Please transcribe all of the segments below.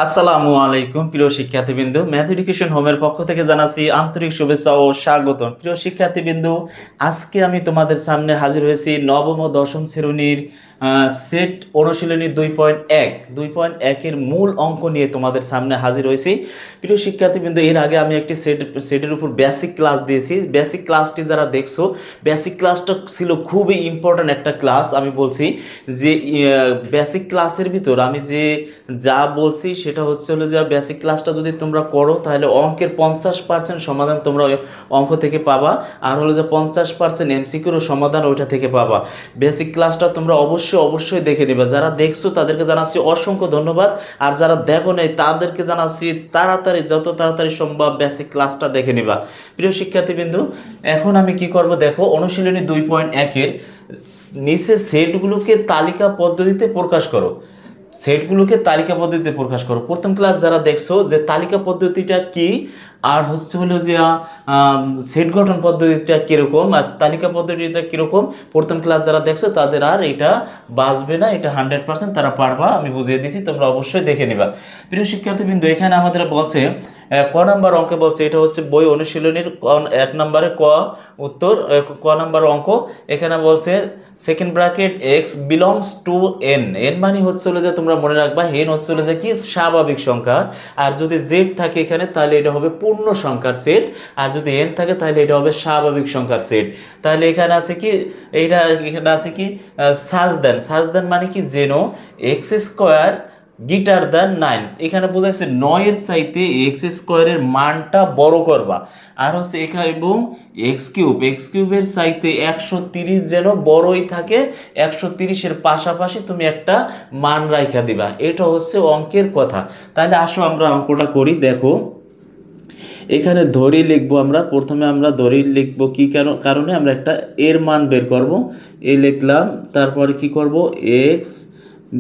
আসসালামু আলাইকুম প্রিয় শিক্ষার্থীবৃন্দ, ম্যাথ এডুকেশন হোমের পক্ষ থেকে জানাচ্ছি আন্তরিক শুভেচ্ছা ও স্বাগতম। প্রিয় শিক্ষার্থীবৃন্দ, আজকে আমি তোমাদের সামনে হাজির হয়েছি নবম ও দশম শ্রেণীর সেট অনুশীলনী 2.1 মূল অঙ্ক নিয়ে তোমাদের সামনে হাজির হয়েছি। প্রিয় শিক্ষার্থীবৃন্দ, এর আগে আমি একটি সেটের উপর বেসিক ক্লাস দিয়েছি। বেসিক ক্লাসটি যারা দেখছো, বেসিক ক্লাসটা ছিল খুবই ইম্পর্ট্যান্ট একটা ক্লাস। আমি বলছি যে বেসিক ক্লাসের ভিতর আমি যা বলছি সেটা হচ্ছে হলো যে বেসিক ক্লাসটা যদি তোমরা করো তাহলে অঙ্কের 50% সমাধান তোমরা ওই অঙ্ক থেকে পাবা, আর হলো যে 50% এমসিকিউর সমাধান ওইটা থেকে পাবা। বেসিক ক্লাসটা তোমরা অবশ্যই দেখে নেবে। যারা দেখছো তাদেরকে জানাচ্ছি অসংখ্য ধন্যবাদ, আর যারা দেখো নাই তাদেরকে জানাচ্ছি যত তাড়াতাড়ি সম্ভব বেসিক ক্লাসটা দেখে নেবা। প্রিয় শিক্ষার্থীবৃন্দু, এখন আমি কি করব দেখো, অনুশীলনী 2.1-এর নিচে সেটগুলোকে তালিকা পদ্ধতিতে প্রকাশ করো। সেটগুলোকে তালিকা পদ্ধতিতে প্রকাশ করো। প্রথম ক্লাস যারা দেখছো যে তালিকা পদ্ধতিটা কি, আর হচ্ছে হলো যে সেট গঠন পদ্ধতিটা কীরকম, আর তালিকা পদ্ধতিটা কীরকম, প্রথম ক্লাস যারা দেখছো তাদের আর এটা বাঁচবে না, এটা 100% তারা পারবা। আমি বুঝিয়ে দিছি, তোমরা অবশ্যই দেখে নিবা। প্রিয় শিক্ষার্থীবৃন্দ, এখানে আমাদের বলছে ক নাম্বার অঙ্কে বলছে, এটা হচ্ছে বই অনুশীলনীর 1 নম্বরে ক উত্তর, ক নাম্বার অঙ্ক। এখানে বলছে second bracket x belongs to N. N মানে হচ্ছে হলো যে তোমরা মনে রাখবা, এন হচ্ছে হলো যে কি স্বাভাবিক সংখ্যা, আর যদি জেড থাকে এখানে তাহলে এটা হবে পূর্ণ সংখ্যার সেট, আর যদি এন থাকে তাহলে এটা হবে স্বাভাবিক সংখ্যার সেট। তাহলে এখানে আছে কি, এখানে আছে কি সাজদান মানে কি যেন এক্স স্কোয়ার গিটার দ্যান 9। এখানে বোঝাচ্ছে 9-এর চাইতে এক্স স্কোয়ারের মানটা বড় করবা, আর হচ্ছে এখানে এবং এক্স কিউবের চাইতে 130 যেন বড়ই থাকে, 130-এর পাশাপাশি তুমি একটা মান রাখা দিবা। এটা হচ্ছে অঙ্কের কথা। তাহলে আসো আমরা অঙ্কটা করি। দেখো, এখানে ধরি লিখবো আমরা, প্রথমে আমরা ধরি লিখবো কি কারণে আমরা একটা এর মান বের করব। এ লিখলাম, তারপরে কি করব, এক্স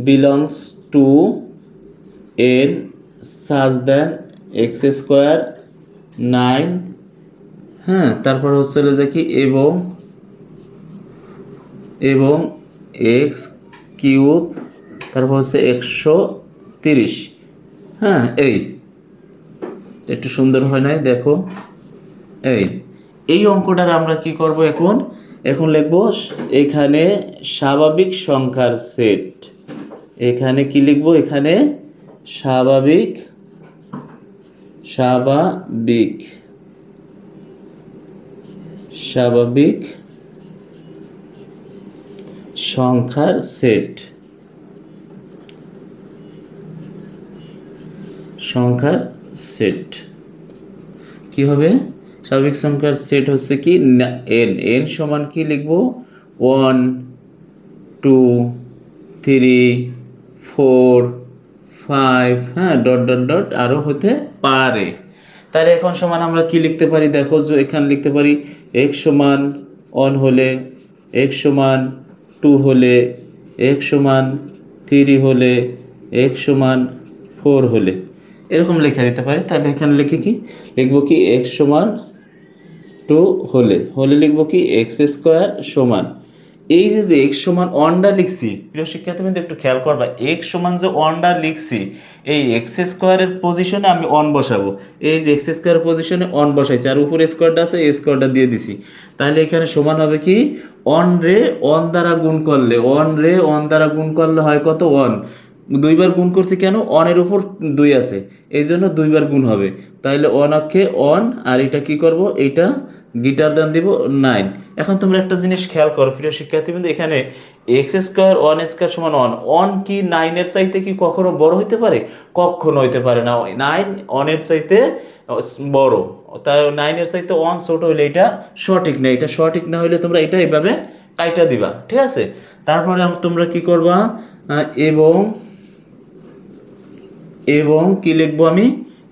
বিলংস টু এন সাজ দেন এক্স স্কোয়ার 9। হ্যাঁ, তারপর হচ্ছে যে কি এবং এক্স কিউব, তারপর হচ্ছে 130। হ্যাঁ, একটু সুন্দর হয় নাই? দেখো, এই অঙ্কটার আমরা কি করব এখন লিখব এখানে স্বাভাবিক সংখ্যার সেট। এখানে কি লিখব, এখানে স্বাভাবিক সংখ্যার সেট। কি হবে? স্বাভাবিক সংখ্যার সেট হচ্ছে কি এন সমান কি লিখব, 1 2 3 4 5, হ্যাঁ, ডট ডট ডট আরো হতে পারে। তাহলে এখন সমান আমরা কি লিখতে পারি দেখো, যে এখানে লিখতে পারি এক্স সমান 1 হলে, এক্স সমান 2 হলে, এক্স সমান 3 হলে, এক্স সমান 4 হলে, এরকম লেখা দিতে পারি। তাহলে এখানে লিখবো কি এক্স সমান 2 হলে লিখবো কি এক্স স্কোয়ার সমান, এই যে এক্স সমান 1 লিখছি, প্রিয় শিক্ষার্থীবৃন্দ একটু খেয়াল করবা, এক্স সমান যে 1 লিখছি, এই এক্স স্কোয়ারের পজিশনে আমি 1 বসাবো। এই যে এক্স স্কোয়ার পজিশনে 1 বসাইছি, আর উপরে স্কোয়ারটা আছে, এই স্কোয়ারটা দিয়ে দিছি। তাহলে এখানে সমান হবে কি 1 রে 1 দ্বারা গুণ করলে হয় কত, 1। দুইবার গুণ করছি কেন, 1-এর উপর 2 আছে, এই জন্য দুইবার গুণ হবে। তাহলে 1 অক্ষে 1, আর এটা কি করব, এইটা গিটার দান দিব 9। এখন তোমরা একটা জিনিস খেয়াল করো প্রিয় শিক্ষার্থীবৃন্দ, এখানে এক্স স্কোয়ার 1 স্কোয়ার সমান 1 কি 9-এর চাইতে কি কখনো বড় হইতে পারে? কখনো হইতে পারে না। 9 1-এর চাইতে বড়, তাই 9-এর চাইতে 1 ছোট হইলে এটা সঠিক না। এটা সঠিক না হইলে তোমরা এটা এইভাবে কাইটা দিবা, ঠিক আছে? তারপরে তোমরা কি করবা, এবং কি লিখবো আমি,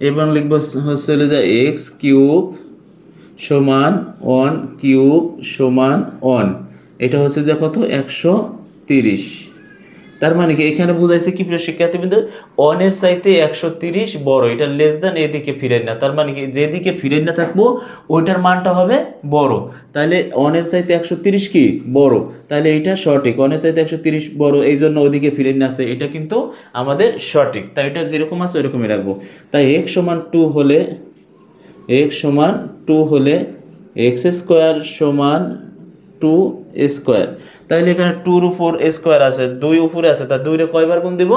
এবং লিখবো হচ্ছে যে এক্স কিউব সমান 1 কিউব সমান 1। এটা হচ্ছে যে কত, 130। তার মানে কি এখানে বুঝাইছে কি প্রিয় শিক্ষার্থীবৃন্দ, অনের চাইতে 130 বড়, এটা লেস দেন এদিকে ফিরেন না, তার মানে কি যেদিকে ফিরেন না থাকবো ওইটার মানটা হবে বড়। তাহলে অনের চাইতে 130 কি বড়, তাহলে এটা সঠিক, অনের চাইতে 130 বড়, এই জন্য ওদিকে ফিরেন না আছে, এটা কিন্তু আমাদের সঠিক। তাই এটা যেরকম আছে ওইরকমই রাখবো। তাই x সমান 2 হলে, x সমান 2 হলে এক্স স্কোয়ার সমান 2 স্কোয়ার। তাহলে এখানে 2 এর উপর স্কোয়ার আছে, 2 উপরে আছে, তা 2 রে কয়বার গুণ দেব,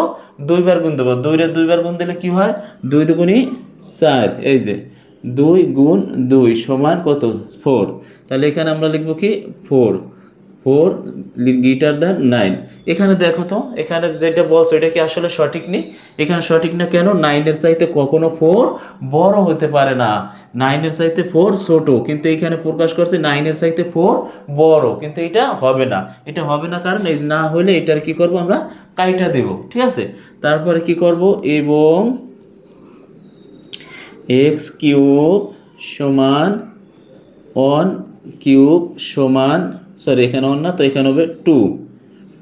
2 বার গুণ দেব। 2 রে 2 বার গুণ দিলে কি হয়, 2 দুগুণী 4, এই যে 2 গুণ 2 সমান কত 4। তাহলে এখানে আমরা লিখব কি 4, 4 গ্রেটার দ্যান 9। এখানে দেখো তো, এখানে যেটা বলছো এটা কি আসলে সঠিক নেই? এখানে সঠিক না কেন, 9 এর চাইতে কখনো 4 বড় হতে পারে না, 9 এর চাইতে 4 ছোট, কিন্তু এখানে প্রকাশ করছে 9 এর চাইতে 4 বড়, কিন্তু এটা হবে না। এটা হবে না কারণ এই না হলে এটার কি করব আমরা কাইটা দেব, ঠিক আছে। তারপরে কি করব, এবং এক্স কিউব সমান 1 কিউব সমান, সরি এখানে 1 না, তো এখানে হবে 2,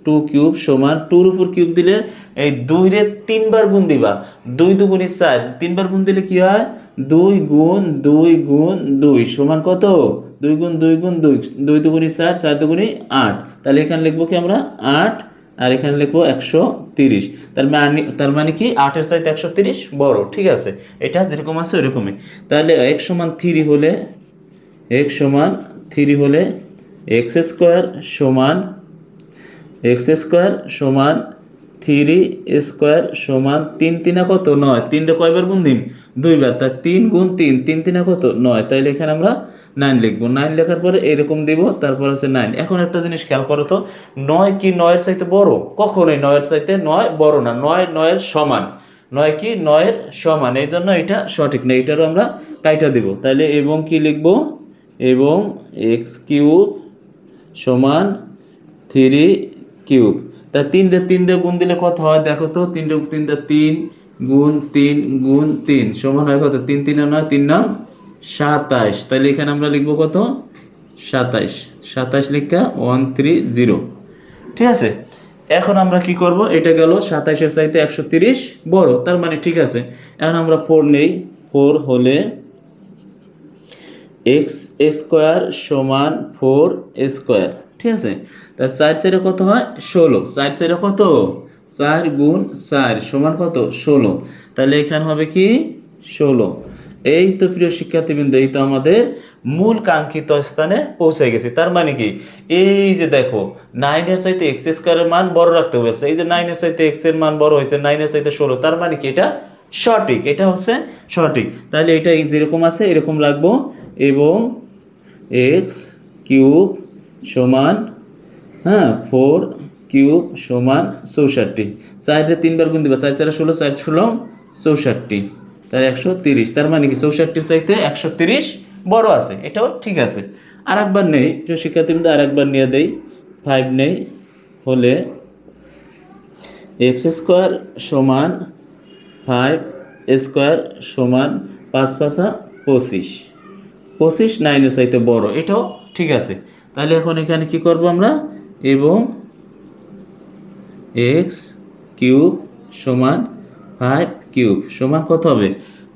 2 কিউব সমান, 2 এর উপর কিউব দিলে এই 2 রে 3 বার গুণ দিবা, 2 দুগুণী 4, 3 বার গুণ দিলে কি হয়, 2 গুণ 2 গুণ 2 সমান কত, 2 গুণ 2 গুণ 2, 2 দুগুণী 4, 4 দুগুণী 8। তাহলে এখানে লিখবো কি আমরা 8, আর এখানে লিখবো 130। তার মানে কি 8 এর চাইতে 130 বড়, ঠিক আছে। এটা যেরকম আছে ওরকমই। তাহলে x সমান 3 হলে, x সমান 3 হলে এক্স স্কোয়ার সমান, এক্স স্কোয়ার সমান 3 স্কোয়ার সমান 3 3 কত 9, 3 রে কয়বার গুণ দিম, 2 বার, তাই 3 গুণ 3, 3 3 কত 9। তাইলে এখানে আমরা 9 লিখবো, 9 লেখার পরে এরকম দিব, তারপর হচ্ছে 9। এখন একটা জিনিস খেয়াল করো তো, 9 কি 9 এর চাইতে বড়? কখনোই 9 এর চাইতে 9 বড় না, 9 9 এর সমান, 9 কি 9 এর সমান, এই জন্য এটা সঠিক না, এটারও আমরা কাইটা দিব। তাহলে এবং কি লিখবো, এবং এক্স কিউব সমান 3 কিউব। তা 3 রে 3 দিয়ে গুণ দিলে কত হয় দেখো তো, 3 রে 3 দিয়ে 3 গুণ 3 গুণ 3 সমান হয় কত, 3 3 9, 3 9 27। তাহলে এখানে আমরা লিখবো কত 27, 27 লিখা 130, ঠিক আছে। এখন আমরা কি করব, এটা গেল 27 এর চাইতে 130 বড়, তার মানে ঠিক আছে। এখন আমরা 4 নেই, 4 হলে এক্স স্কোয়ার সমান 4 স্কোয়ার, ঠিক আছে। তা 4 4 কত হয় 16, 4 4 কত, 4 গুণ 4 সমান কত 16। তাহলে এখানে হবে কি 16। এই তো প্রিয় শিক্ষার্থীবৃন্দ, এই তো আমাদের মূল কাঙ্ক্ষিত স্থানে পৌঁছে গেছি। তার মানে কি, এই যে দেখো 9 এর চাইতে এক্স স্কোয়ারের মান বড় রাখতে বলছে, এই যে 9 এর চাইতে এক্স এর মান বড় হয়েছে, 9 এর চাইতে 16, তার মানে কি এটা সঠিক, এটা হচ্ছে সঠিক। তাহলে এটা যেরকম আছে এরকম রাখবো, এবং এক্স কিউব সমান, হ্যাঁ 4 কিউব সমান 64। 4 রে 3 বার গুণ দিবা, 4 4 16, 4 16 64, তার 130। তার মানে কি 64 চাইতে 130 বড় আছে, এটাও ঠিক আছে। আর একবার নেই প্রিয় শিক্ষার্থীবৃন্দ, আর একবার নিয়ে দেই, 5 নেই হলে এক্স স্কোয়ার সমান 5 স্কোয়ার সমান 5 5 25, 25 9 এর চাইতে বড়, এটাও ঠিক আছে। তাহলে এখন এখানে কি করব আমরা, এবং এক্স কিউব সমান 5 কিউব সমান কত হবে,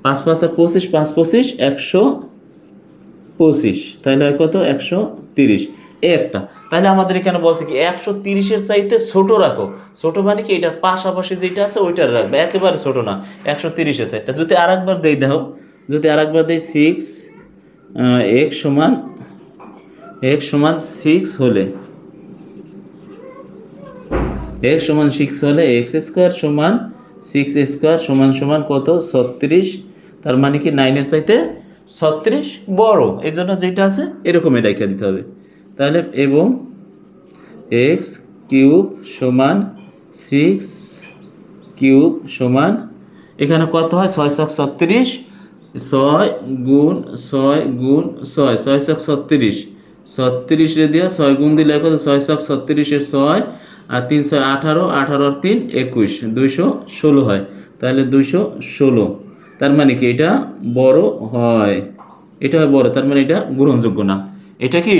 5 5 25, 5 25 125, তাহলে হয় কত 130, এই একটা। তাহলে আমাদের এখানে বলছে কি 130 এর চাইতে ছোট রাখো, ছোট মানে কি এটার পাশাপাশি যেটা আছে ওইটার রাখবে, একেবারে ছোট না 130 এর চাইতে। যদি আরেকবার দেই দেখো, যদি আরেকবার দেই 6 এক্স সমান, এক্স সমান 6 হলে, এক্স সমান 6 হলে এক্স স্কোয়ার সমান 6 স্কোয়ার সমান সমান কত 36। তার মানে কি 9 এর চাইতে 36 বড়, এই জন্য যেটা আছে এরকমই রেখে দিতে হবে। তাহলে এবং এক্স কিউব সমান 6 কিউব সমান, এখানে কত হয় 6 6 36, 6 গুণ 6 গুণ 6, 6 6 36, 36 রে দিয়া 6 গুণ দিলে কত 6 6 36 এর 6, আর 3 6 18, 18 আর 3 21, 216 হয়। তাহলে 216, তার মানে কি এটা বড় হয়, এটা হয় বড়, তার মানে এটা গ্রহণযোগ্য না। এটা কি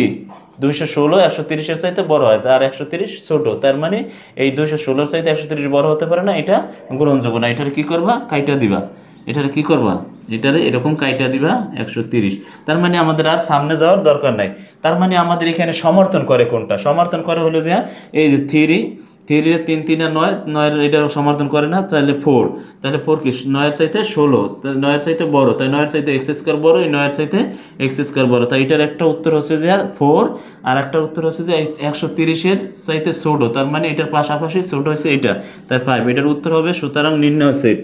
216 130-এর চাইতে বড় হয়, আর 130 ছোট, তার মানে এই 216-এর চাইতে 130 বড় হতে পারে না, এটা গ্রহণযোগ্য না। এটার কি করবা, কাইটা দিবা। এটার কি করবা, এটারে এরকম কাইটা দিবা 130। তার মানে আমাদের আর সামনে যাওয়ার দরকার নাই। তার মানে আমাদের এখানে সমর্থন করে কোনটা, সমর্থন করে হলো যে এই যে 3, 3 এর 3 3 আর 9, 9 এটা সমর্থন করে না, তাহলে 4, তাহলে 4 কি 9 এর চাইতে 16, তাহলে 9 এর চাইতে বড়, তাই 9 এর চাইতে এক্স স্কয়ার বড়, এই 9 এর চাইতে এক্স স্কয়ার বড়, তাই এটার একটা উত্তর হচ্ছে যে 4, আর একটা উত্তর হচ্ছে যে 130 এর চাইতে ছোট, তার মানে এটার পাশাপাশি ছোট হচ্ছে এটা, তাই 5। এটার উত্তর হবে সুতরাং নির্ণয় সেট,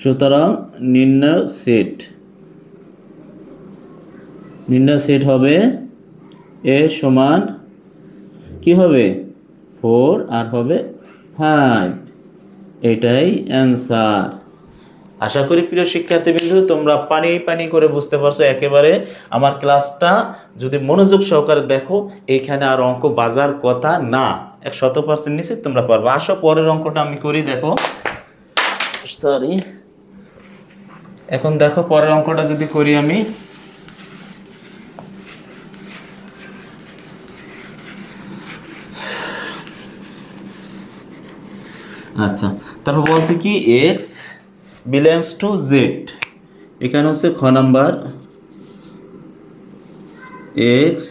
সুতরাং নির্ণয় সেট, নির্ণয় সেট হবে এ সমান কি হবে 4 আর হবে 5, এটাই অ্যান্সার। আশা করি প্রিয় শিক্ষার্থীবৃন্দ তোমরা পানি পানি করে বুঝতে পারছো একেবারে। আমার ক্লাসটা যদি মনোযোগ সহকারে দেখো, এইখানে আর অঙ্ক বাজার কথা না, 100% নিশ্চিত তোমরা পারবে। আসো পরের অঙ্কটা আমি করি, দেখো, সরি, এখন দেখো পরের অঙ্কটা যদি করি আমি, আচ্ছা, তারপর বলছে কি এক্স বিলংস টু জেড, এখানে হচ্ছে খ number, x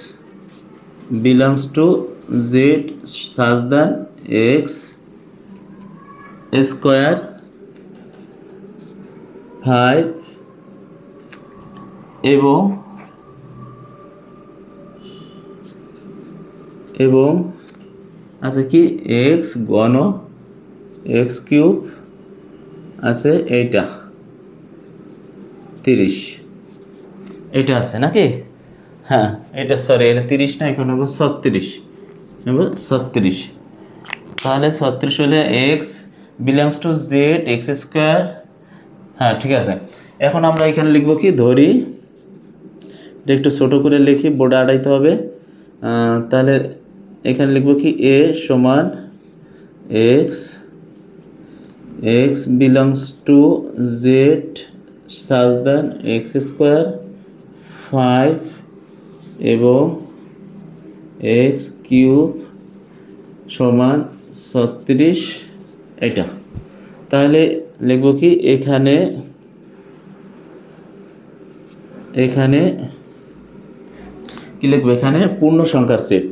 belongs to Z সাজ দ্যান এক্স স্কোয়ার 5 এবং আছে কি এক্স ঘন এক্স কিউব আছে এইটা 30, এটা আছে নাকি, হ্যাঁ এটা সরি এটা 30 না, এখন নেব 36, নেব 36। তাহলে 36 হলে x belongs to Z x square, হ্যাঁ ঠিক আছে। এখন আমরা এখানে লিখব কি, ধরি এটা একটু ছোটো করে লিখি, বোর্ডে আড়াইতে হবে। তাহলে এখানে লিখব কি এ সমান x, x belongs to Z সাজ দ্যান এক্স স্কোয়ার 5 এবং এক্স কিউব সমান 36, এটা। তাহলে লিখব কি এখানে কি লিখবো, এখানে পূর্ণ সংখ্যার সেট,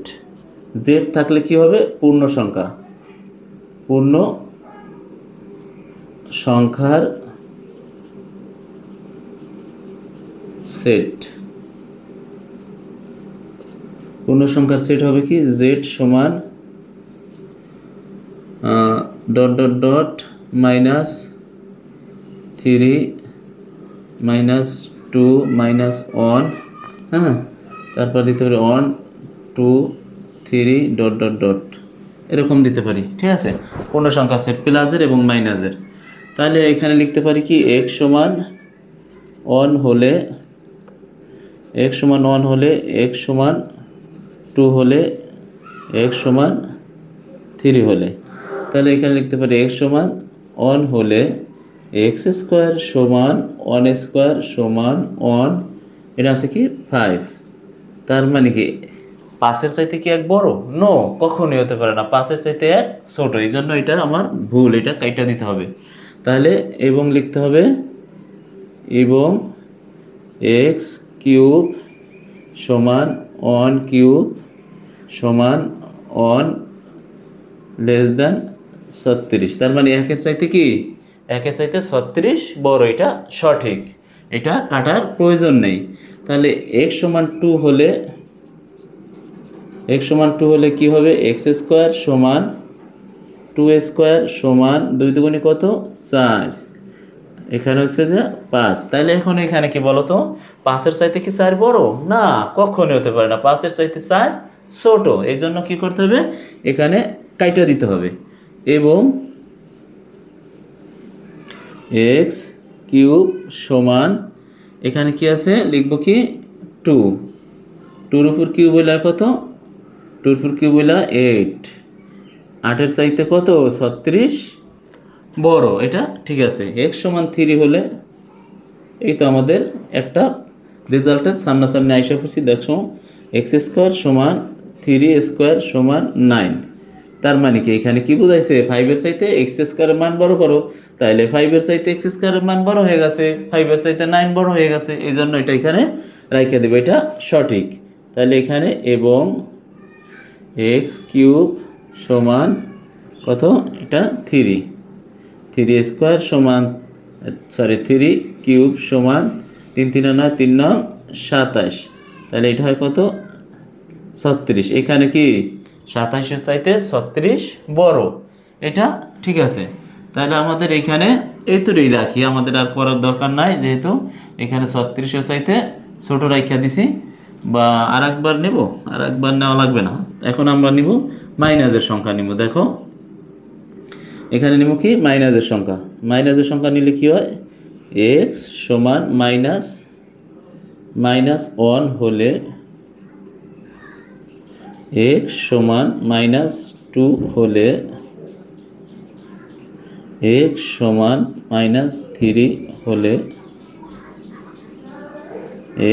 জেড থাকলে কি হবে পূর্ণ সংখ্যা, পূর্ণ সংখ্যার সেট, পূর্ণ সংখ্যার সেট হবে কি জেড সমান ডট ডট ডট -3 -2 -1, হ্যাঁ, তারপর দিতে পারি 1 2 3 ডট ডট ডট, এরকম দিতে পারি, ঠিক আছে, পূর্ণ সংখ্যার সেট প্লাসের এবং মাইনাসের। তাহলে এখানে লিখতে পারি কি এক্স সমান 1 হলে, এক্স সমান 1 হলে, এক্স সমান 2 হলে, এক্স সমান 3 হলে, তাহলে এখানে লিখতে পারি এক্স সমান 1 হলে এক্স স্কোয়ার সমান 1 স্কোয়ার সমান 1, এটা আছে কি 5, তার মানে কি 5-এর চাইতে কি 1 বড়, নো, কখনোই হতে পারে না, 5-এর চাইতে 1 ছোট, এই জন্য এটা আমার ভুল, এটা কাইটা দিতে হবে। তাহলে এবং লিখতে হবে এবং এক্স কিউব সমান 1 কিউব সমান 1 লেস দ্যান 36, তার মানে 1-এর চাইতে কি 1-এর চাইতে 36 বড়, এটা সঠিক, এটা কাটার প্রয়োজন নেই। তাহলে এক্স সমান 2 হলে, এক্স সমান 2 হলে কি হবে এক্স স্কোয়ার সমান 2 স্কোয়ার সমান 2 দুগুণে কত 4, এখানে হচ্ছে যে 5। তাহলে এখন এখানে কি বলতো 5-এর চাইতে কি 4 বড়, না, কখনোই হতে পারে না, 5-এর চাইতে 4 ছোট, এই জন্য কি করতে হবে এখানে কাইটা দিতে হবে। এবং এক্স কিউব সমান এখানে কি আছে লিখব কি 2, 2-র উপর কিউব হইলে কত, 2-র উপর কিউব হইলে 8, 8-এর চাইতে কত 36 বড়, এটা ঠিক আছে। এক্স সমান 3 হলে এই তো আমাদের একটা রেজাল্টের সামনাসামনি আইসা পড়ছি, দেখো এক্স স্কোয়ার সমান 3 সমান 9। তার মানে কি এখানে কি বুঝাইছে, 5-এর চাইতে এক্স স্কোয়ারের মান বড় করো, তাইলে 5-এর চাইতে এক্স স্কোয়ারের মান বড় হয়ে গেছে, 5-এর চাইতে 9 বড় হয়ে গেছে, এই জন্য এটা এখানে রাইখে দেবো, এটা সঠিক। তাহলে এখানে এবং এক্স কিউব সমান কত, এটা 3 স্কোয়ার সমান 3 কিউব সমান 3 3 9 3 9 27, তাহলে এটা হয় কত 36। এখানে কি 27-এর চাইতে 36 বড়, এটা ঠিক আছে। তাহলে আমাদের এখানে এইটুকুই রাখি, আমাদের আর করার দরকার নাই, যেহেতু এখানে 36-এর চাইতে ছোট রাখিয়া দিছি। বা আর একবার নেব, আর একবার নেওয়া লাগবে না, এখন আমরা নিব মাইনাসের সংখ্যা নিব। দেখো এখানে নিব কি মাইনাসের সংখ্যা, মাইনাসের সংখ্যা নিলে কি হয়, এক্স সমান -1 হলে এক্স সমান -2 হলে এক্স সমান -3 হলে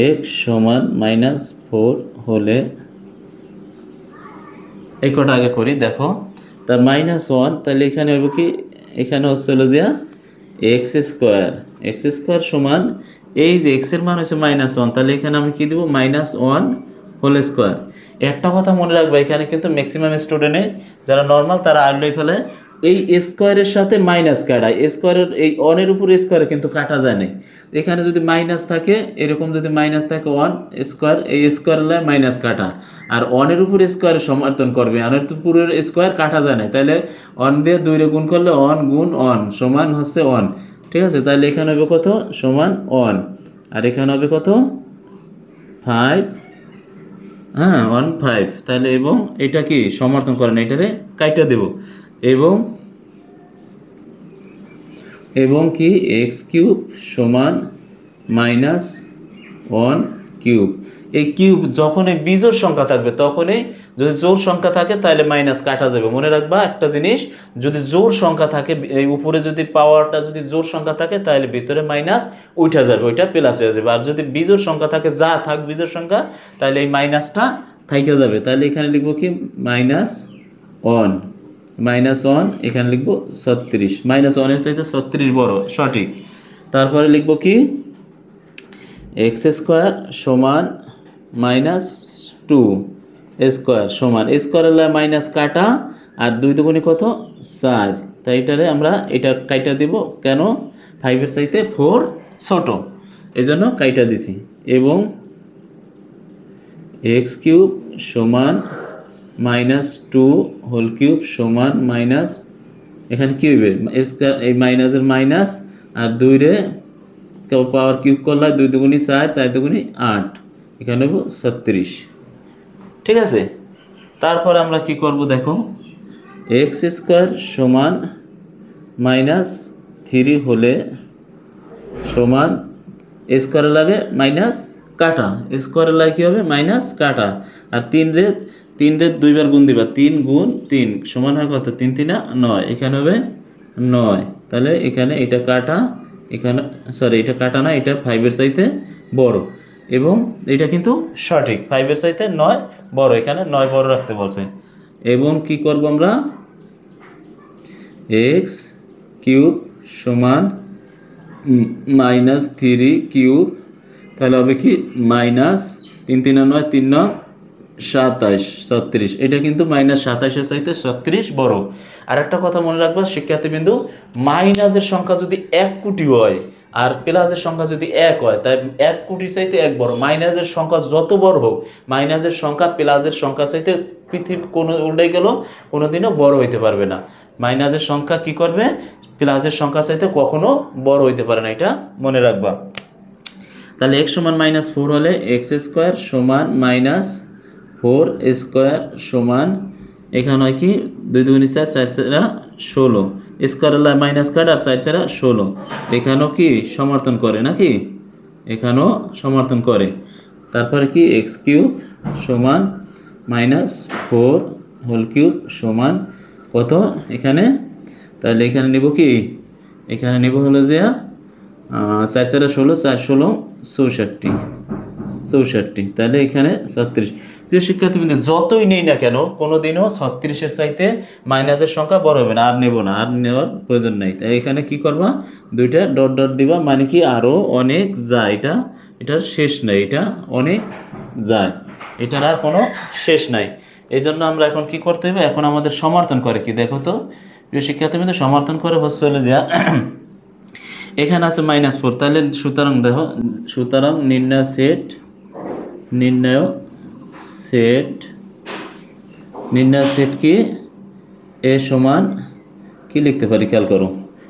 এক্স সমান -4 হলে, এই কটা আগে করি। দেখো তার -1, তাহলে এখানে হবে কি, এখানে হচ্ছিল যে এক্স স্কোয়ার সমান, এই যে এক্স এর মান হচ্ছে -1, তাহলে এখানে আমি কি দেবো, -1 হোল স্কোয়ার। একটা কথা মনে রাখবে, এখানে কিন্তু ম্যাক্সিমাম স্টুডেন্টে যারা নর্মাল তারা আনলই ফেলে, এই স্কোয়ারের সাথে মাইনাস কাটায়, স্কোয়ারের এই অনের উপর স্কোয়ারে কিন্তু কাটা যায় না। এখানে যদি মাইনাস থাকে, এরকম যদি মাইনাস থাকে 1 স্কোয়ার, এই স্কোয়ার মাইনাস কাটা, আর অনের উপর স্কোয়ারে সমর্থন করবে, অনের উপরের স্কোয়ার কাটা যায় না, তাহলে অন দিয়ে 2 রে গুণ করলে অন গুণ অন সমান হচ্ছে অন, ঠিক আছে। তাহলে এখানে হবে কত, সমান 1, আর এখানে হবে কত 5, হ্যাঁ 1 5, তাহলে এবং এটা কি সমর্থন করে না, এটারে কাইটা দেব, এবং কি এক্স কিউব সমান -1 কিউব। এই কিউব যখন এই বিজোড় সংখ্যা থাকবে তখনই, যদি জোড় সংখ্যা থাকে তাহলে মাইনাস কাটা যাবে। মনে রাখবা একটা জিনিস, যদি জোড় সংখ্যা থাকে, এই উপরে যদি পাওয়ারটা যদি জোড় সংখ্যা থাকে তাহলে ভিতরে মাইনাস উঠা যাবে, ওইটা প্লাস হয়ে যাবে। আর যদি বিজোড় সংখ্যা থাকে, যা থাক বিজোড় সংখ্যা, তাহলে এই মাইনাসটা থাইকে যাবে। তাহলে এখানে লিখবো কি -1, এখানে লিখবো 36, -1-এর চাইতে 36 বড়, সঠিক। তারপরে লিখবো কি এক্স স্কোয়ার সমান -2 স্কোয়ার সমান, স্কোয়ারের মাইনাস কাটা, আর 2 দুগুণে কত 4, তাই এটারে আমরা এটা কাইটা দিব, কেন 5-এর চাইতে 4 ছোট, এই জন্য কাইটা দিছি। এবং এক্স কিউব সমান -2 হোল কিউব সমান মাইনাস, এখানে কি হইবে এই মাইনাসের মাইনাস, আর 2 রে পাওয়ার কিউব করলে 2 দুগুণি 4, 4 দুগুণি 8, এখানে হইব 36, ঠিক আছে। তারপর আমরা কি করব, দেখো এক্স স্কোয়ার সমান -3 হলে সমান, স্কোয়ারের লাগে মাইনাস কাটা, স্কোয়ারের লাগে কি হবে মাইনাস কাটা, আর 3 রে 2 বার গুণ দিবা, 3 গুণ 3 সমান হয় কত, 3 3 9, এখানে হবে 9, তাহলে এখানে এটা কাটা, এখানে সরি এটা কাটা না, এটা 5-এর চাইতে বড়, এবং এটা কিন্তু সঠিক, 5-এর চাইতে 9 বড়, এখানে 9 বড় রাখতে বলছে। এবং কি করব আমরা, এক্স কিউব সমান -3 কিউব, তাহলে হবে কি -3 3 9 3 9 27 36, এটা কিন্তু -27-এর চাইতে 36 বড়। আর একটা কথা মনে রাখবা শিক্ষার্থীবৃন্দু, মাইনাসের সংখ্যা যদি 1 কোটি হয় আর প্লাসের সংখ্যা যদি 1 হয়, তাই 1 কোটির চাইতে 1 বড়। মাইনাসের সংখ্যা যত বড় হোক, মাইনাসের সংখ্যা প্লাসের সংখ্যার চাইতে পৃথিবী কোনো উল্টে গেল কোনোদিনও বড় হইতে পারবে না। মাইনাসের সংখ্যা কি করবে, প্লাসের সংখ্যার চাইতে কখনো বড় হইতে পারে না, এটা মনে রাখবা। তাহলে x সমান -4 হলে এক্স স্কোয়ার সমান -4 স্কোয়ার সমান, এখানে হয় কি 2 2 4 4 4 16, স্কোয়ারের মাইনাস কাট আর 4 4 16, এখানেও কি সমর্থন করে নাকি, এখানেও সমর্থন করে। তারপরে কি এক্স কিউব সমান -4 হোল কিউব সমান কত এখানে, তাহলে এখানে নেব কি, এখানে নেব হলো যে 4 4 16, 4 16 64, 64, তাহলে এখানে 36। প্রিয় শিক্ষার্থীবৃন্দ, যতই নেই না কেন কোনোদিনও 36-এর চাইতে মাইনাসের সংখ্যা বড় হবে না, আর নেব না, আর নেওয়ার প্রয়োজন নাই। তাই এখানে কি করবা, দুইটা ডট ডট দিবা, মানে কি আরও অনেক যায়, এটার শেষ নাই, এটা অনেক যায়, এটার আর কোনো শেষ নাই। এই জন্য আমরা এখন কি করতে হবে, এখন আমাদের সমর্থন করে কি দেখো তো প্রিয় শিক্ষার্থীবৃন্দ, সমর্থন করে হচ্ছে হলে যা এখানে আছে -4, তাহলে সুতরাং দেখো, সুতরাং নির্ণয় সেট কি এ সমান কি লিখতে পারি, খেয়াল করো,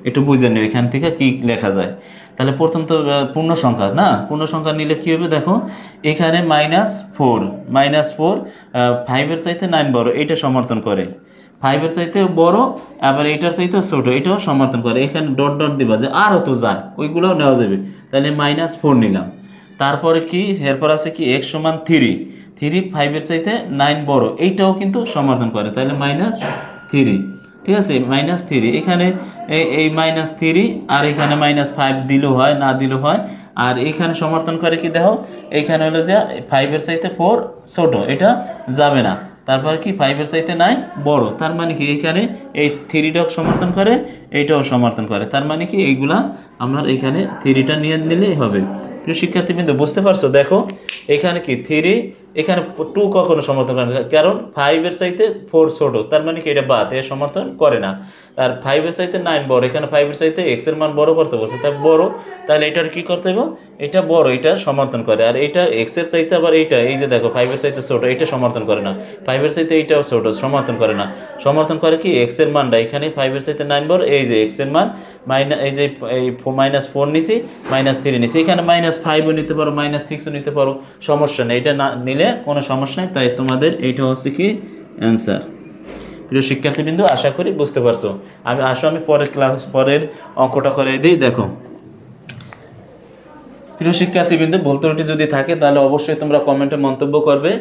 একটু বুঝে নিও এখান থেকে কি লেখা যায়। তাহলে প্রথম তো পূর্ণ সংখ্যা না, পূর্ণ সংখ্যা নিলে কি হবে দেখো, এখানে -4, 5-এর চাইতে 9 বড়, এটা সমর্থন করে, 5-এর চাইতে বড়, আবার এটার চাইতে ছোট, এটাও সমর্থন করে। এখানে ডট ডট দিবা যে আরও তো যায়, ওইগুলোও নেওয়া যাবে, তাহলে -4 নিলাম। তারপরে কি এরপর আছে কি x সমান 3, 5-এর চাইতে 9 বড়, এইটাও কিন্তু সমর্থন করে, তাহলে -3, ঠিক আছে, -3, এখানে এই -3 আর এখানে -5 দিলেও হয়, না দিলেও হয়। আর এখানে সমর্থন করে কি দেখো, এইখানে হলো যে 5-এর চাইতে 4 ছোট, এটা যাবে না। তারপর কি 5-এর চাইতে 9 বড়, তার মানে কি এখানে এই 3টাও সমর্থন করে, এইটাও সমর্থন করে, তার মানে কি এইগুলা আমরা এখানে 3টা নিয়ে নিলেই হবে। প্রিয় শিক্ষার্থীবৃন্দ, বুঝতে পারছো, দেখো এখানে কি 3, এখানে 2 কখনো সমর্থন করে না, কারণ 5-এর চাইতে 4 ছোট, তার মানে কি এটা বাদ, এ সমর্থন করে না। আর 5-এর চাইতে 9 বড়, এখানে 5-এর চাইতে x এর মান বড় করতে বলছে, তাই বড়, তাহলে এটার কি করতে হবে, এটা বড়, এটা সমর্থন করে। আর এটা x এর চাইতে আবার এইটা, এই যে দেখো 5-এর চাইতে ছোট, এটা সমর্থন করে না, 5-এর চাইতে এইটাও ছোট, সমর্থন করে না। সমর্থন করে কি x এর মানটা, এখানে 5-এর চাইতে 9 বড়, এই যে x এর মান এই যে এই -4 নিছি, -3 নিছি, এখানে -5ও নিতে পারো, -6ও নিতে পারো, সমস্যা নেই, এটা না নিলে কোনো সমস্যা নেই। তাই তোমাদের এইটা হচ্ছে কি অ্যান্সার। প্রিয় শিক্ষার্থীবৃন্দ, আশা করি বুঝতে পারছো। আমি পরের অঙ্কটা করে দিই, দেখো প্রিয় শিক্ষার্থীবৃন্দ, ভুল ত্রুটি যদি থাকে তাহলে অবশ্যই তোমরা কমেন্টে মন্তব্য করবে।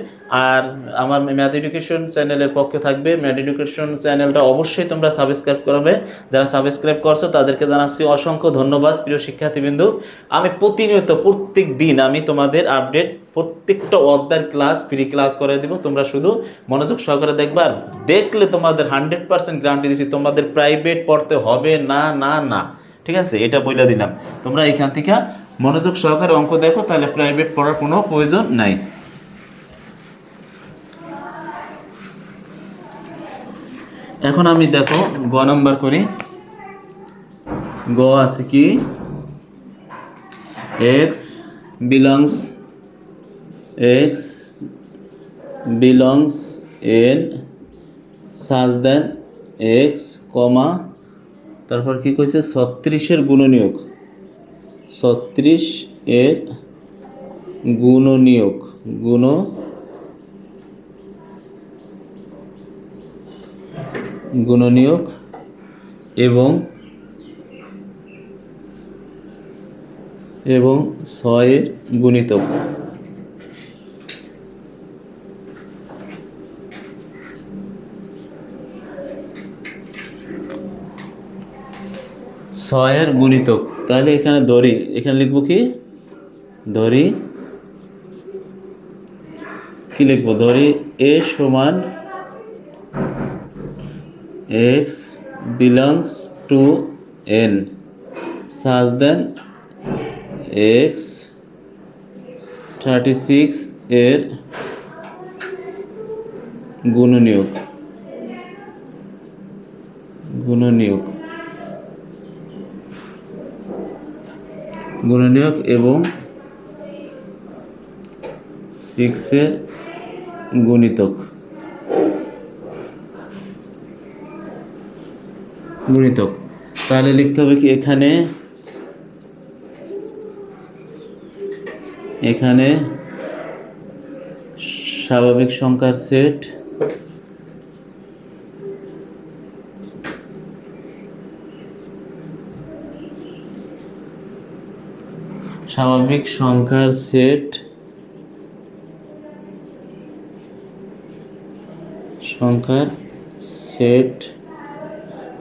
আর আমার ম্যাথ এডুকেশন চ্যানেলের পক্ষে থাকবে, ম্যাথ এডুকেশন চ্যানেলটা অবশ্যই তোমরা সাবস্ক্রাইব করবে। যারা সাবস্ক্রাইব করছো তাদেরকে জানাচ্ছি অসংখ্য ধন্যবাদ। প্রিয় শিক্ষার্থীবৃন্দ, আমি প্রতিনিয়ত প্রত্যেক দিন আমি তোমাদের আপডেট, প্রত্যেকটা অধ্যায়ের ক্লাস ফ্রি ক্লাস করে দিব, তোমরা শুধু মনোযোগ সহকারে দেখবা। আর দেখলে তোমাদের 100% গ্যারান্টি দিচ্ছি তোমাদের প্রাইভেট পড়তে হবে না, না না, ঠিক আছে, এটা বলে দিলাম। তোমরা এখান থেকে মনোযোগ সহকারে অঙ্ক দেখো, তাহলে প্রাইভেট পড়ার কোনো প্রয়োজন নাই। এখন আমি দেখো গ নাম্বার করি। গ আছে কি, x belongs in such that x, তারপর কি কইছে, 36-এর গুণনীয়ক, 36-এর গুণনীয়ক এবং 6-এর গুণিতক। তাহলে এখানে ধরি, এখানে লিখবো কি, লিখবো, ধরি a সমান x belongs to n such that x 36 এর গুণনীয়ক এবং 6-এর গুণিতক। তাহলে লিখতে হবে কি, এখানে স্বাভাবিক সংখ্যার সেট,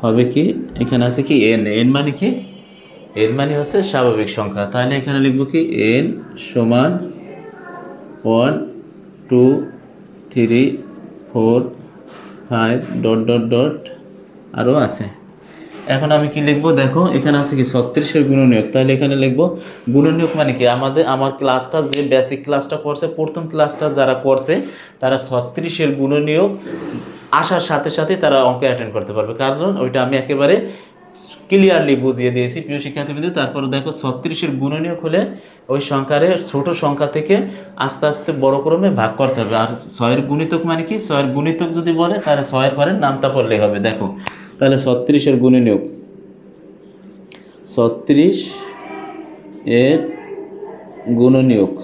হবে কি, এখানে আছে কি n মানে কি, n মানে হচ্ছে স্বাভাবিক সংখ্যা। তাহলে এখানে লিখবো কি n সমান 1 2 3 4 5 ডট ডট ডট আরও আছে। এখন আমি কি লিখবো দেখো, এখানে আছে কি 36-এর গুণনীয়ক। তাহলে এখানে লিখবো গুণনীয়ক মানে কি, আমার ক্লাসটা যে বেসিক ক্লাসটা করছে, প্রথম ক্লাসটা যারা করছে তারা 36-এর গুণনীয়ক আসার সাথে সাথে তারা অঙ্কে অ্যাটেন্ড করতে পারবে, কারণ ওইটা আমি একেবারে ক্লিয়ারলি বুঝিয়ে দিয়েছি প্রিয় শিক্ষার্থীবৃন্দ। তারপরে দেখো 36-এর গুণনীয়ক হলে ওই সংখ্যারে ছোট সংখ্যা থেকে আস্তে আস্তে বড় ক্রমে ভাগ করতে হবে। আর 6-এর গুণিতক মানে কি, 6-এর গুণিতক যদি বলে তাহলে 6-এর পরে নামতা পড়লেই হবে। দেখো তাহলে 36-এর গুণনীয়ক, 36-এর গুণনীয়ক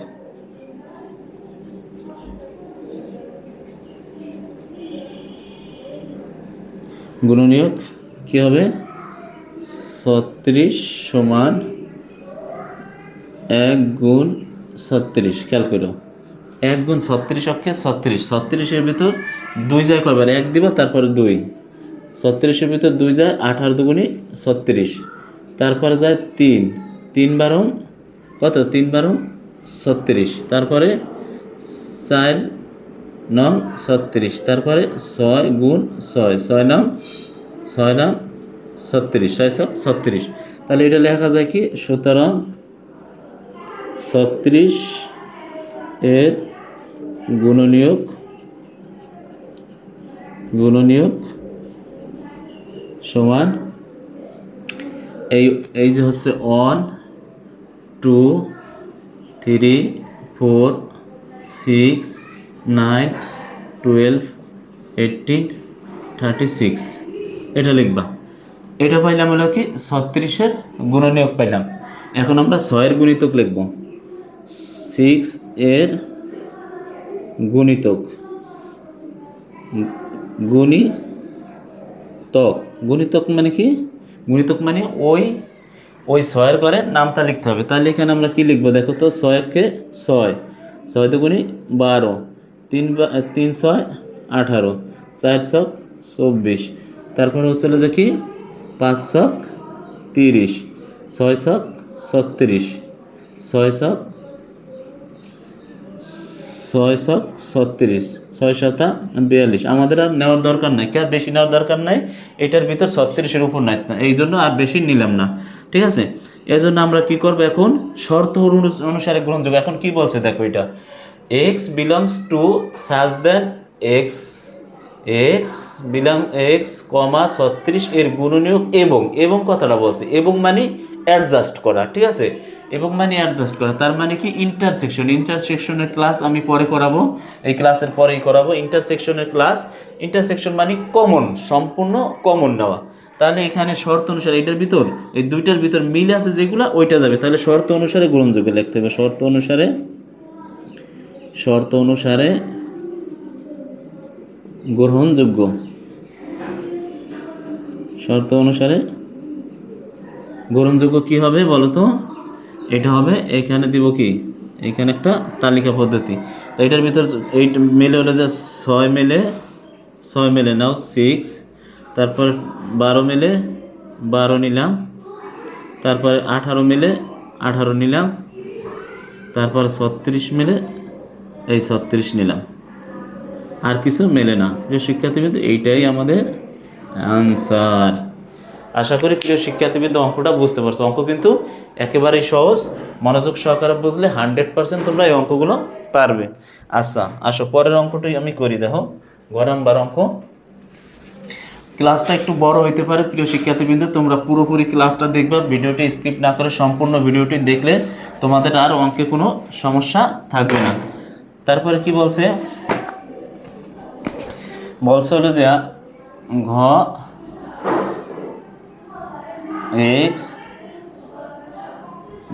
গুণনীয়ক কি হবে, 36 সমান 1 গুণ 36। খেয়াল করো, 1 গুণ 36 অক্ষে 36, 36-এর ভিতর 2 যায় কয়বার, 1 দিবা তারপরে 2, 36-এর ভিতর 2 যায় 18 দুগুণে 36, তারপরে যায় 3, 3 বারো কত, 3 বারো 36, তারপরে 4 নং 36, তারপরে 6 গুণ 6, 6 নং 36, 636। তাহলে এটা লেখা যায় কি, সুতরাং 36-এর গুণনীয়ক সমান এই যে হচ্ছে 1 2 3 4 6 9 12 18 36, এটা লিখবা। এটা পাইলাম হলো কি 36-এর গুণনীয়ক পাইলাম। এখন আমরা 6-এর গুণিতক লিখব, 6-এর গুণিতক, গুণিতক মানে কি, গুণিতক মানে ওই 6-এর ঘরে নামটা লিখতে হবে। তাহলে এখানে আমরা কি লিখবো দেখো তো, 6-কে 6, 6 দুগুণে 12, 3 6 18, 4 6 24, তারপর হচ্ছিল যে কি 5 6 30, 6 6 36, 6 6 36, 6 7 42। আমাদের আর নেওয়ার দরকার নাই, কে বেশি নেওয়ার দরকার নাই, এটার ভিতর 36-এর উপর নাই, এই জন্য আর বেশি নিলাম না, ঠিক আছে। এই জন্য আমরা কি করবো এখন, শর্ত অনুসারে গ্রহণযোগ্য। এখন কি বলছে দেখো, এটা x belongs to such that x x, 36 এর গুণনীয়ক এবং কথাটা বলছে, এবং মানে অ্যাডজাস্ট করা, ঠিক আছে, এবং মানে অ্যাডজাস্ট করা, তার মানে কি ইন্টারসেকশনের ক্লাস আমি পরে করাবো, এই ক্লাসের পরেই করাবো ইন্টারসেকশনের ক্লাস। ইন্টারসেকশন মানে কমন, সম্পূর্ণ কমন নেওয়া। তাহলে এখানে শর্ত অনুসারে এটার ভিতর, এই দুইটার ভিতর মিল আছে যেগুলা, ওইটা যাবে। তাহলে শর্ত অনুসারে গ্রহণযোগ্য লিখতে হবে, শর্ত অনুসারে গ্রহণযোগ্য, শর্ত অনুসারে গ্রহণযোগ্য কি হবে বলো তো, এটা হবে এখানে দিব কি, এখানে একটা তালিকা পদ্ধতি। তো এটার ভিতর এই মেলে হলো যে 6 মেলে নাও 6, তারপর 12 মেলে 12 নিলাম, তারপরে 18 মেলে 18 নিলাম, তারপর 36 মেলে এই 36 নিলাম, আর কিছু মেলে না। প্রিয় শিক্ষার্থীবৃন্দ, এইটাই আমাদের আনসার। আশা করি প্রিয় শিক্ষার্থীবৃন্দ অঙ্কটা বুঝতে পারছো। অঙ্ক কিন্তু একেবারেই সহজ, মনোযোগ সহকারে বুঝলে 100% তোমরা এই অঙ্কগুলো পারবে। আচ্ছা আসো পরের অঙ্কটাই আমি করি। দেখো গরমবার অঙ্ক, ক্লাসটা একটু বড় হইতে পারে প্রিয় শিক্ষার্থীবৃন্দ, তোমরা পুরোপুরি ক্লাসটা দেখবে, ভিডিওটি স্কিপ না করে সম্পূর্ণ ভিডিওটি দেখলে তোমাদের আর অঙ্কে কোনো সমস্যা থাকবে না। তারপরে কি বলছে হলো যে ঘ x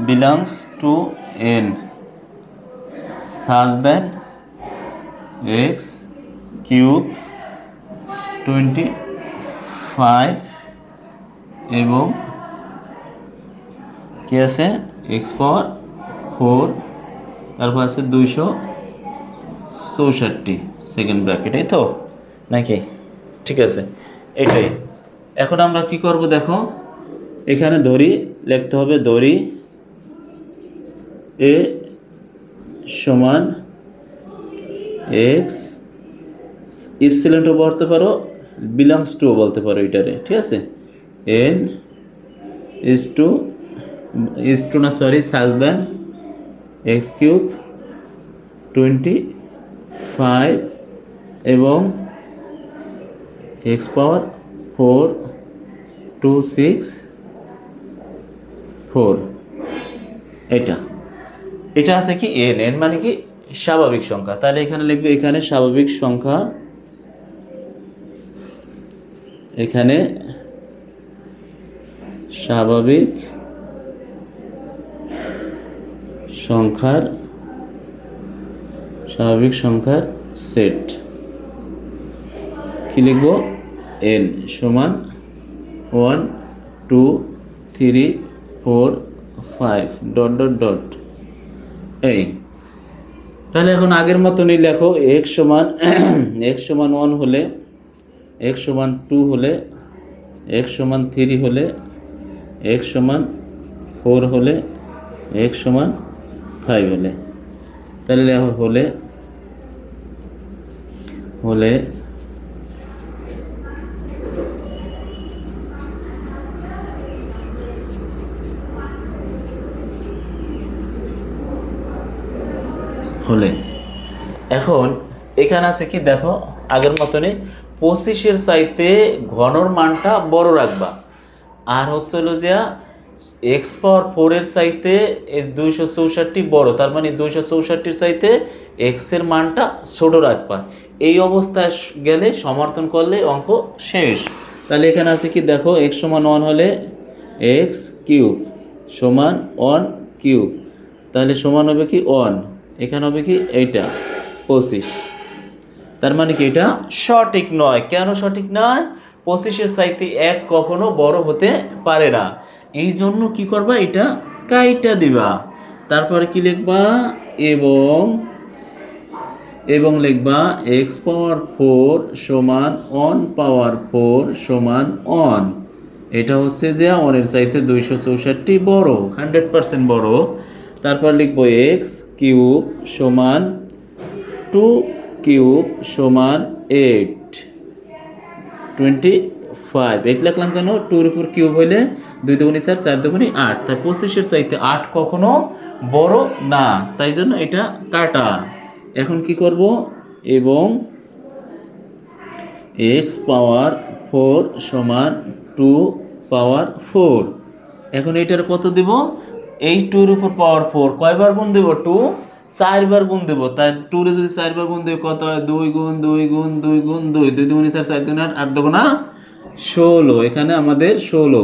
belongs to n such that x cube 25 এবং কি আছে x পাওয়ার 4, তারপর আছে 264 সেকেন্ড ব্র্যাকেট, এই তো নাকি, ঠিক আছে এটাই। এখন আমরা কি করব দেখো, এখানে ধরি লিখতে হবে, ধরি এ সমান এক্স ইপসিলনও বলতে পারো, বিলংস টু বলতে পারো এটারে, ঠিক আছে। এন ইজ টু না সরি সাজ দেন এক্স কিউব 25 এবং এক্স পাওয়ার 4 2 6 4। এটা আছে কি এন, এন মানে কি স্বাভাবিক সংখ্যা। তাহলে এখানে লিখবে এখানে স্বাভাবিক সংখ্যা, এখানে স্বাভাবিক সংখ্যার সেট। কি লিখব? এন সমান 1 2 3 4 5 ডট ডট ডট। এই তাহলে এখন আগের মতনই লেখো, x সমান x সমান 1 হলে, x সমান 2 হলে, x সমান 3 হলে, x সমান 4 হলে, x সমান 5 হলে। তাহলে লেখো হলে এখন এখানে আছে কি দেখো আগের মতনই 25-এর চাইতে ঘনর মানটা বড় রাখবা, আর হচ্ছে হলো যে এক্স পাওয়ার 4-এর চাইতে 264 বড়, তার মানে 264-এর চাইতে এক্সের মানটা ছোট রাখবা। এই অবস্থায় গেলে সমর্থন করলে অঙ্ক শেষ। তাহলে এখানে আছে কি দেখো এক্স সমান 1 হলে এক্স কিউব সমান 1 কিউব, তাহলে সমান হবে কি 1, এখানে হবে কি এইটা 25। তার মানে কি এটা সঠিক নয়। কেন সঠিক নয়? 25-এর চাইতে 1 কখনো বড় হতে পারে না। এই জন্য কি করবা, এটা কাইটা দিবা। তারপরে কি লিখবা, এবং লিখবা এক্স পাওয়ার 4 সমান 1 পাওয়ার 4 সমান 1। এটা হচ্ছে যে 1-এর চাইতে 264 বড়, 100% বড়। তারপর লিখবো এক্স কিউব সমান 2 কিউব সমান 8 25। 8 লিখলাম কেন? 2-এর উপর কিউব হইলে 2 দুগুণে 4 4 দুগুণে 8, তাই 25-এর চাইতে 8 কখনো বড় না, তাই জন্য এটা কাটা। এখন কি করব, এবং এক্স পাওয়ার 4 সমান 2 পাওয়ার 4। এখন এইটার কত দেব? এই 2-এর উপর পাওয়ার 4 কয়বার গুণ দেব? 2 4 বার গুণ দেব। তাই 2-রে যদি 4 বার গুণ দেব কত হয়? 2 গুণ 2 গুণ 2 গুণ 2, 2 দুগুণে 4 4 দুগুণে 8 8 দুগুণা 16। এখানে আমাদের 16,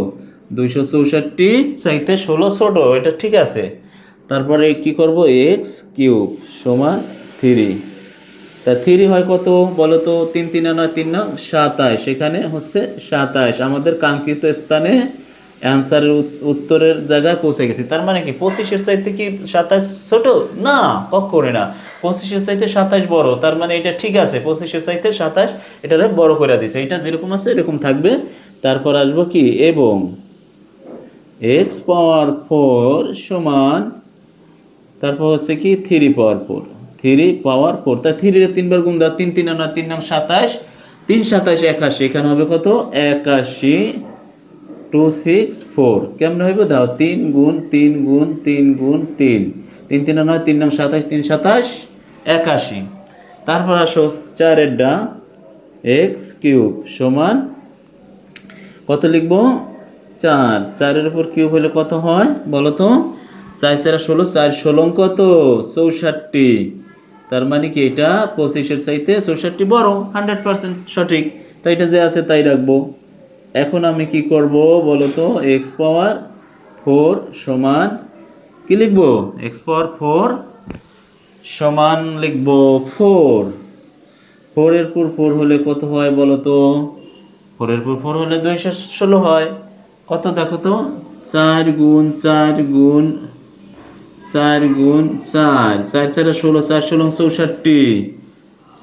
264 চাইতে 16 ছোট, এটা ঠিক আছে। তারপরে কি করব, এক্স কিউব সমান 3। তা 3 হয় কত বলো তো? 3 3 9 3 9 27। এখানে হচ্ছে 27, আমাদের কাঙ্ক্ষিত স্থানে অ্যান্সারের উত্তরের জায়গায় পৌঁছে গেছি। তার মানে কি 25-এর চাইতে কি 27 ছোট? না, কখনোই না। 25-এর চাইতে 27 বড়, তার মানে এটা ঠিক আছে। 25-এর চাইতে 27 এটারে বড় করে দিছে, এটা যেরকম আছে এরকম থাকবে। তারপর আসবো কি, এবং এক্স পাওয়ার 4 সমান, তারপর হচ্ছে কি 3 পাওয়ার 4, 3 পাওয়ার 4। তা 3-রে 3 বার গুণ দাও, 3 3 9 3 9 27, 3 27 81। এখানে হবে কত? 81 264। কেমন হইব দাও? 3 গুণ 3 গুণ 3 গুণ 3, 3 3 9 3 9 27, 3 27 81। তারপর আসো 4-এর ডা, এক্স কিউব সমান কত লিখব? 4। 4-এর উপর কিউব হলে কত হয় বলো তো? 4 4 16, 4 16 কত? 64। তার মানে কি এটা 25-এর চাইতে 64 বড়, 100% সঠিক। তাই এটা যে আছে তাই রাখবো। এখন আমি কি করব বলো তো? এক্স পাওয়ার 4 সমান কি লিখব? এক্স পাওয়ার 4 সমান লিখব 4। 4-এর উপর 4 হলে কত হয় বলো তো? 4-এর উপর 4 হলে 216 হয়। কত দেখো তো? 4 গুণ 4 গুণ 4 গুণ 4, 4 4 16, 4 16 64,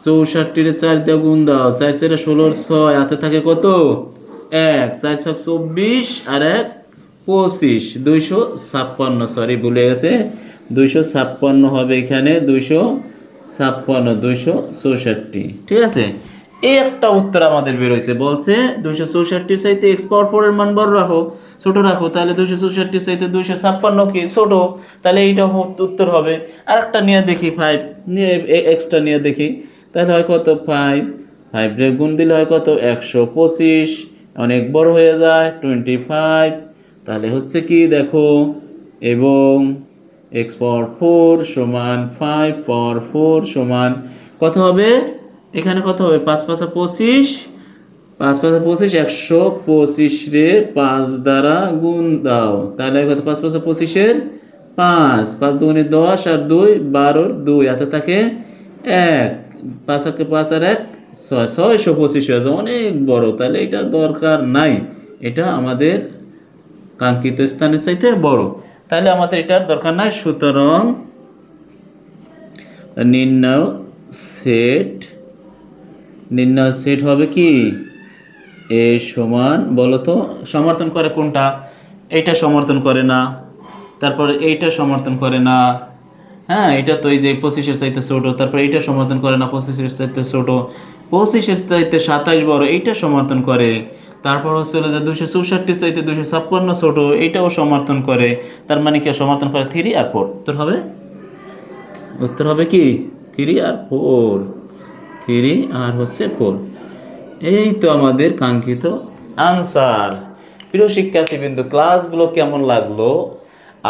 64-রে 4 দিয়ে গুণ দাও, 4 4 16 6, হাতে থাকে কত? 1, 4 6 24 আর 1 25, 256। সরি ভুলে গেছে, 256 হবে এখানে, 256 56 264, ঠিক আছে। এই একটা উত্তর আমাদের বের হয়েছে, বলছে 264 চাইতে x⁴ এর মান বড় রাখো, ছোট রাখো, তাহলে 264 চাইতে 256 কি ছোট, তাহলে এইটা উত্তর হবে। আর একটা নিয়ে দেখি, 5 নিয়ে এক্সট্রা নিয়ে দেখি, তাহলে হয় কত, 5 রে গুণ দিলে হয় কত, 125, অনেক বড় হয়ে যায় 25, তাহলে হচ্ছে কি দেখো, এবং x⁴ সমান 5 সমান কত হবে, এখানে কত হবে, 5 5 25, 5 5 25, 125 রে 5 দ্বারা গুণ দাও, তাহলে কত, 5 5 25 এর 5, 5 দুগুণে 10 আর 2 12, 2 হাতে থাকে 1, 5 আর 5 আর 1 6, 625 হয়ে যায়, অনেক বড়, তাহলে এটা দরকার নাই, এটা আমাদের কাঙ্ক্ষিত স্থানের চাইতে বড়, তাহলে আমাদের এটার দরকার নাই। সুতরাং নির্ণয় সেট হবে কি, এ সমান, বলো তো সমর্থন করে কোনটা, এইটা সমর্থন করে না, তারপরে এইটা সমর্থন করে না, হ্যাঁ এটা তো এই যে 25-এর চাইতে ছোট, তারপরে এইটা সমর্থন করে না, 25-এর চাইতে ছোট, 25-এর চাইতে 27 বড়, এইটা সমর্থন করে, তারপর হচ্ছে হলো যে 264 চাইতে 256 ছোট, এইটাও সমর্থন করে, তার মানে কি সমর্থন করে 3 আর 4, উত্তর হবে কি 3 আর 4, 3 আর হচ্ছে 4, এই তো আমাদের কাঙ্ক্ষিত আনসার। প্রিয় শিক্ষার্থীবৃন্দু, ক্লাসগুলো কেমন লাগলো,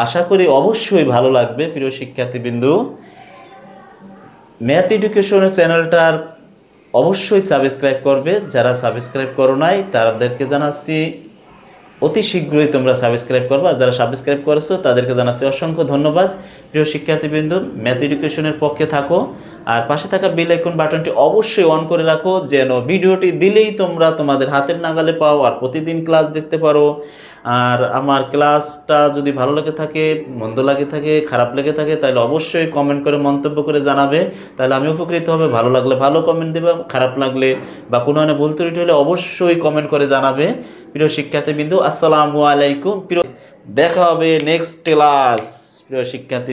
আশা করি অবশ্যই ভালো লাগবে। প্রিয় শিক্ষার্থীবৃন্দু, ম্যাথ এডুকেশনের চ্যানেলটার অবশ্যই সাবস্ক্রাইব করবে, যারা সাবস্ক্রাইব করো নাই তাদেরকে জানাচ্ছি অতি শীঘ্রই তোমরা সাবস্ক্রাইব করবে, আর যারা সাবস্ক্রাইব করেছো তাদেরকে জানাচ্ছি অসংখ্য ধন্যবাদ। প্রিয় শিক্ষার্থীবৃন্দু, ম্যাথ এডুকেশনের পক্ষে থাকো, আর পাশে থাকা বেল আইকন বাটনটি অবশ্যই অন করে রাখো, যেন ভিডিওটি দিলেই তোমরা তোমাদের হাতের নাগালে পাও আর প্রতিদিন ক্লাস দেখতে পারো। আর আমার ক্লাসটা যদি ভালো লাগে থাকে, মন্দ লাগে থাকে, খারাপ লেগে থাকে, তাহলে অবশ্যই কমেন্ট করে মন্তব্য করে জানাবে, তাহলে আমি উপকৃত হবে। ভালো লাগলে ভালো কমেন্ট দেবে, খারাপ লাগলে বা কোনো ধরনের ভুল ত্রুটি হলে অবশ্যই কমেন্ট করে জানাবে। প্রিয় শিক্ষার্থীবৃন্দু, আসসালামু আলাইকুম। প্রিয়, দেখা হবে নেক্সট ক্লাস। প্রিয় শিক্ষার্থী।